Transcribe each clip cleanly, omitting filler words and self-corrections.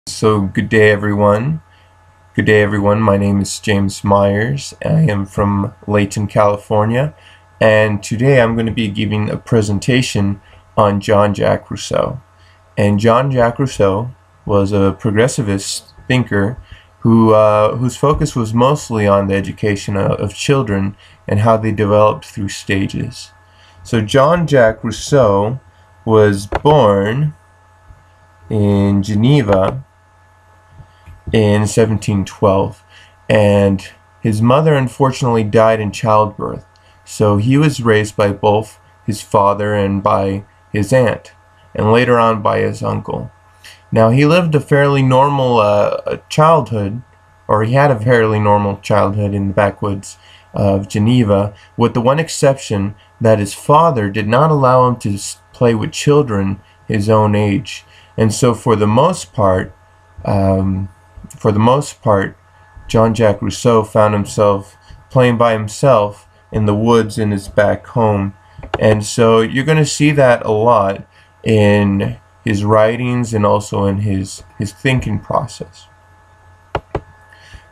So good day everyone. Good day everyone. My name is James Myers. I am from Layton, California, and today I'm going to be giving a presentation on Jean-Jacques Rousseau. And Jean-Jacques Rousseau was a progressivist thinker whose focus was mostly on the education of children and how they developed through stages. So Jean-Jacques Rousseau was born in Geneva in 1712, and his mother unfortunately died in childbirth, so he was raised by both his father and by his aunt, and later on by his uncle. Now he lived a fairly normal childhood, or he had a fairly normal childhood in the backwoods of Geneva, with the one exception that his father did not allow him to play with children his own age, and so for the most part, Jean-Jacques Rousseau found himself playing by himself in the woods in his back home. And so you're going to see that a lot in his writings and also in his thinking process.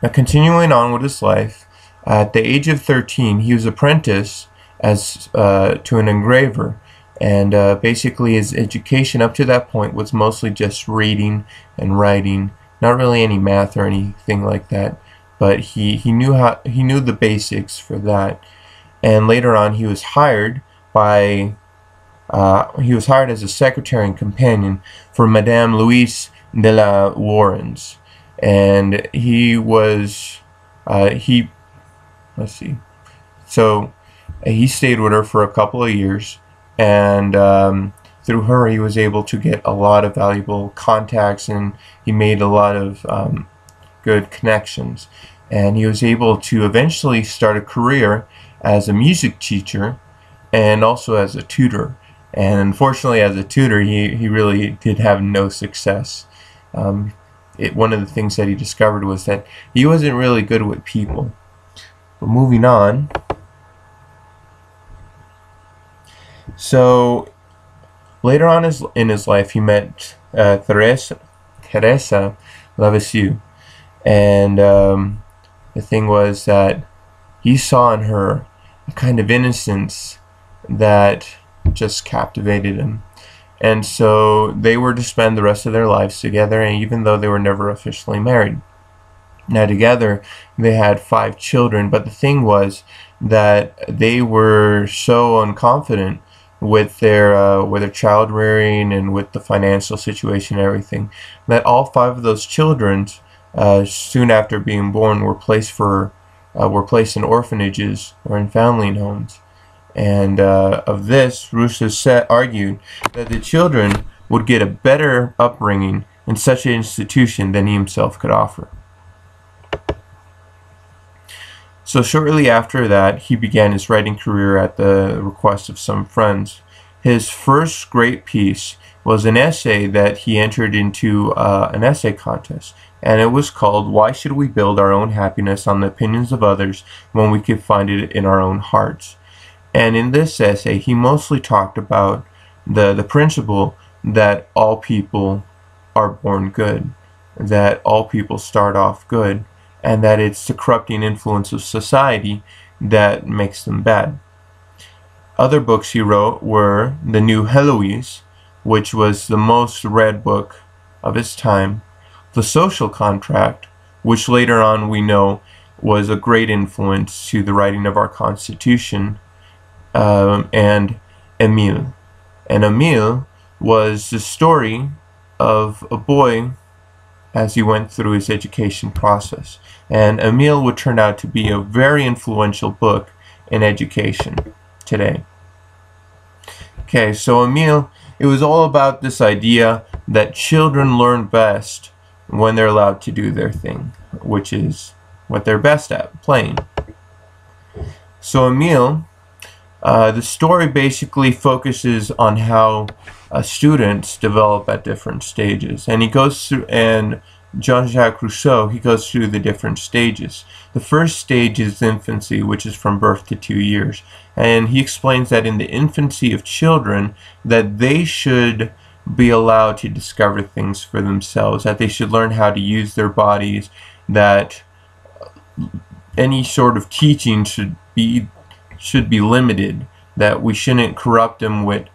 Now, continuing on with his life, at the age of 13, he was apprenticed to an engraver. And basically his education up to that point was mostly just reading and writing, not really any math or anything like that, but he knew the basics for that. And later on he was hired as a secretary and companion for Madame Louise de la Warrens, and he stayed with her for a couple of years, and through her he was able to get a lot of valuable contacts, and he made a lot of good connections, and he was able to eventually start a career as a music teacher and also as a tutor. And unfortunately, as a tutor, he really did have no success. One of the things that he discovered was that he wasn't really good with people. But moving on, so later on in his life, he met Teresa Lavoisier, and the thing was that he saw in her a kind of innocence that just captivated him. And so they were to spend the rest of their lives together, and even though they were never officially married. Now together they had 5 children, but the thing was that they were so unconfident with their child rearing and with the financial situation and everything, that all 5 of those children, soon after being born, were placed in orphanages or in family homes. And of this, Rousseau argued that the children would get a better upbringing in such an institution than he himself could offer. So shortly after that, he began his writing career at the request of some friends. His first great piece was an essay that he entered into an essay contest, and it was called "Why Should We Build Our Own Happiness on the Opinions of Others When We Could Find It in Our Own Hearts?" And in this essay, he mostly talked about the principle that all people are born good, that all people start off good, and that it's the corrupting influence of society that makes them bad. Other books he wrote were The New Heloise, which was the most read book of his time, The Social Contract, which later on we know was a great influence to the writing of our Constitution, and Emile. And Emile was the story of a boy as he went through his education process. And Emile would turn out to be a very influential book in education today. Okay, so Emile, it was all about this idea that children learn best when they're allowed to do their thing, which is what they're best at, playing. So Emile, the story basically focuses on how students develop at different stages, and Jean-Jacques Rousseau, he goes through the different stages. The first stage is infancy, which is from birth to 2 years, and he explains that in the infancy of children, that they should be allowed to discover things for themselves, that they should learn how to use their bodies, that any sort of teaching should be limited, that we shouldn't corrupt them with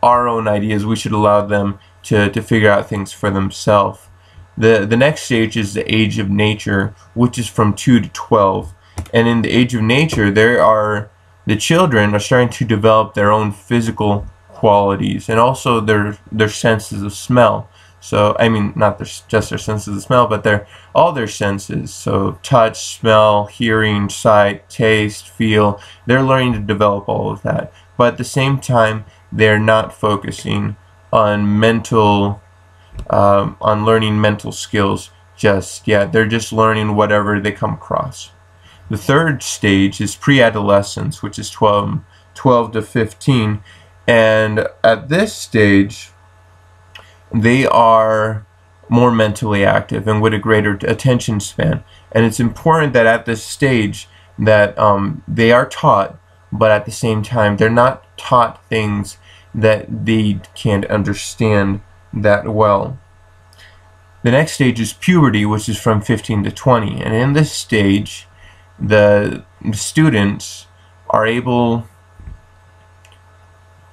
our own ideas. We should allow them to figure out things for themselves. The next stage is the age of nature, which is from 2 to 12. And in the age of nature, the children are starting to develop their own physical qualities and also their senses of smell. So, I mean, not just their senses of smell, but all their senses. So, touch, smell, hearing, sight, taste, feel. They're learning to develop all of that. But at the same time, they're not focusing on learning mental skills just yet. They're just learning whatever they come across. The third stage is pre-adolescence, which is 12 to 15. And at this stage, they are more mentally active and with a greater attention span. And it's important that at this stage that they are taught, but at the same time, they're not taught things that they can't understand that well. The next stage is puberty, which is from 15 to 20. And in this stage, the students are able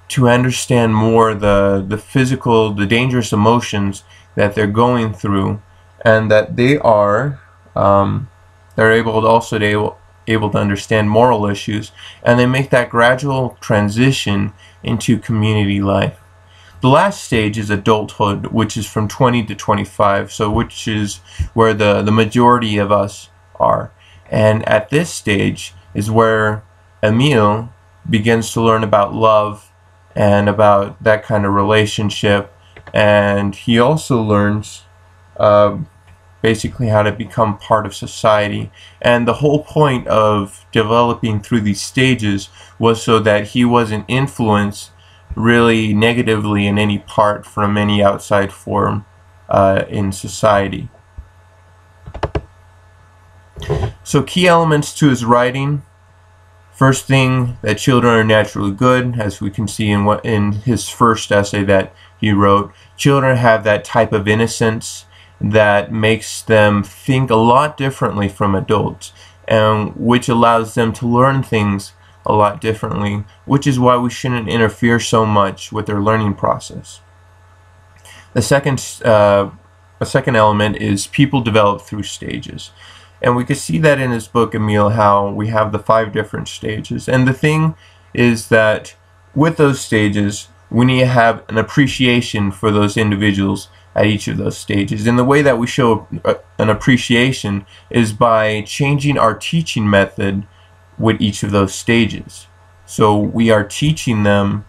to understand more the physical, the dangerous emotions that they're going through, and that they're able to understand moral issues, and they make that gradual transition into community life. The last stage is adulthood, which is from 20 to 25, so which is where the majority of us are. And at this stage is where Emile begins to learn about love and about that kind of relationship, and he also learns basically how to become part of society. And the whole point of developing through these stages was so that he wasn't influenced really negatively in any part from any outside form in society. So key elements to his writing. First thing, that children are naturally good, as we can see in his first essay that he wrote. Children have that type of innocence that makes them think a lot differently from adults, and which allows them to learn things a lot differently, which is why we shouldn't interfere so much with their learning process. The second element is people develop through stages. And we can see that in his book, Emile, how we have the 5 different stages. And the thing is that with those stages, we need to have an appreciation for those individuals at each of those stages. And the way that we show an appreciation is by changing our teaching method with each of those stages. So we are teaching them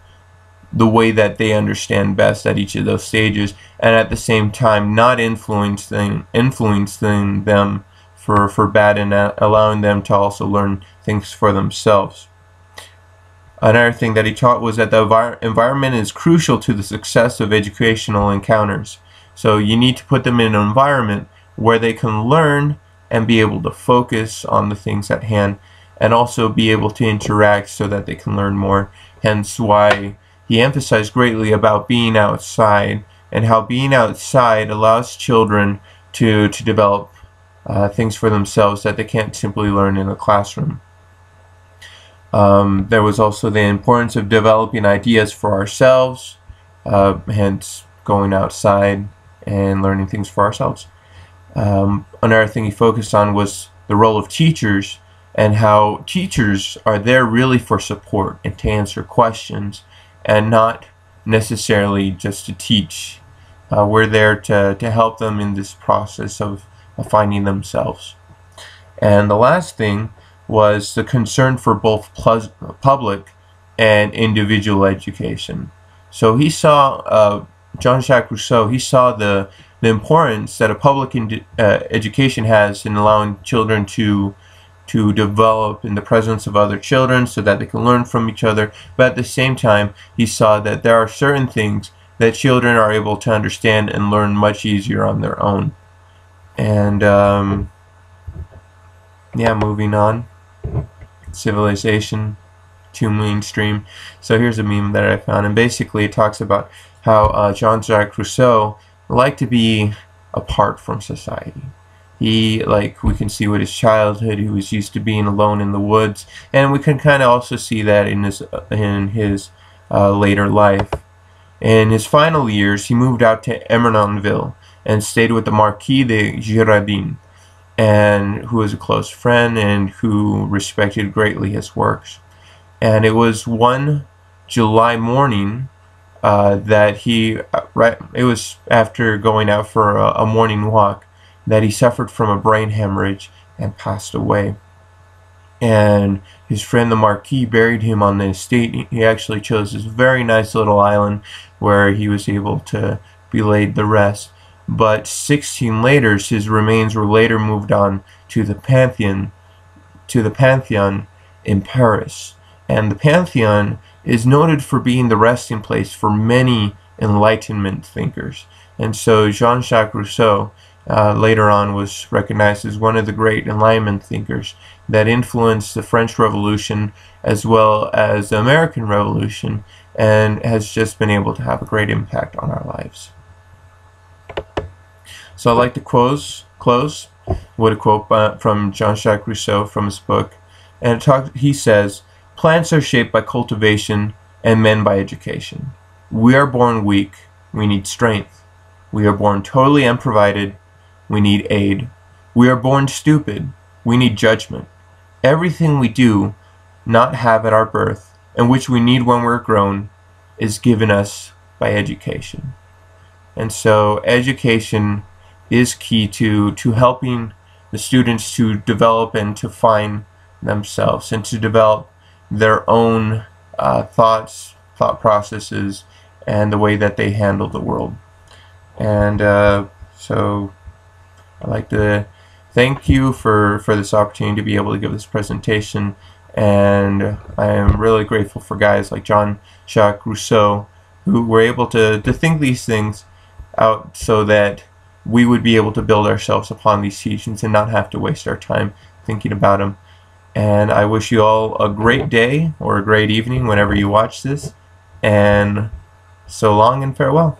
the way that they understand best at each of those stages, and at the same time not influencing them for bad, and allowing them to also learn things for themselves. Another thing that he taught was that the environment is crucial to the success of educational encounters. So you need to put them in an environment where they can learn and be able to focus on the things at hand, and also be able to interact so that they can learn more. Hence why he emphasized greatly about being outside, and how being outside allows children to develop things for themselves that they can't simply learn in a classroom. There was also the importance of developing ideas for ourselves, hence going outside and learning things for ourselves. Another thing he focused on was the role of teachers, and how teachers are there really for support and to answer questions, and not necessarily just to teach. We're there to help them in this process of finding themselves. And the last thing was the concern for both public and individual education. So he saw, Jean-Jacques Rousseau, he saw the importance that a public education has in allowing children to develop in the presence of other children so that they can learn from each other. But at the same time, he saw that there are certain things that children are able to understand and learn much easier on their own. And yeah, moving on. Civilization, too mainstream. So here's a meme that I found, and basically it talks about how Jean-Jacques Rousseau liked to be apart from society. He, like, we can see with his childhood, he was used to being alone in the woods, and we can kind of also see that in his later life. In his final years, he moved out to Emermontville and stayed with the Marquis de Girardin, and who was a close friend and who respected greatly his works. And it was one July morning that it was after going out for a morning walk, that he suffered from a brain hemorrhage and passed away. And his friend the Marquis buried him on the estate. He actually chose this very nice little island where he was able to be laid to rest. But 16 later, his remains were later moved on to the Pantheon in Paris. And the Pantheon is noted for being the resting place for many Enlightenment thinkers. And so Jean-Jacques Rousseau later on was recognized as one of the great Enlightenment thinkers that influenced the French Revolution as well as the American Revolution, and has just been able to have a great impact on our lives. So I'd like to close with a quote from Jean-Jacques Rousseau from his book. And he says, "Plants are shaped by cultivation and men by education. We are born weak, we need strength. We are born totally unprovided, we need aid. We are born stupid, we need judgment. Everything we do not have at our birth, and which we need when we're grown, is given us by education." And so education is key to helping the students to develop and to find themselves and to develop their own thought processes and the way that they handle the world. And so I'd like to thank you for this opportunity to be able to give this presentation, and I am really grateful for guys like Jean-Jacques Rousseau who were able to think these things out so that we would be able to build ourselves upon these teachings and not have to waste our time thinking about them. And I wish you all a great day or a great evening whenever you watch this, and so long and farewell.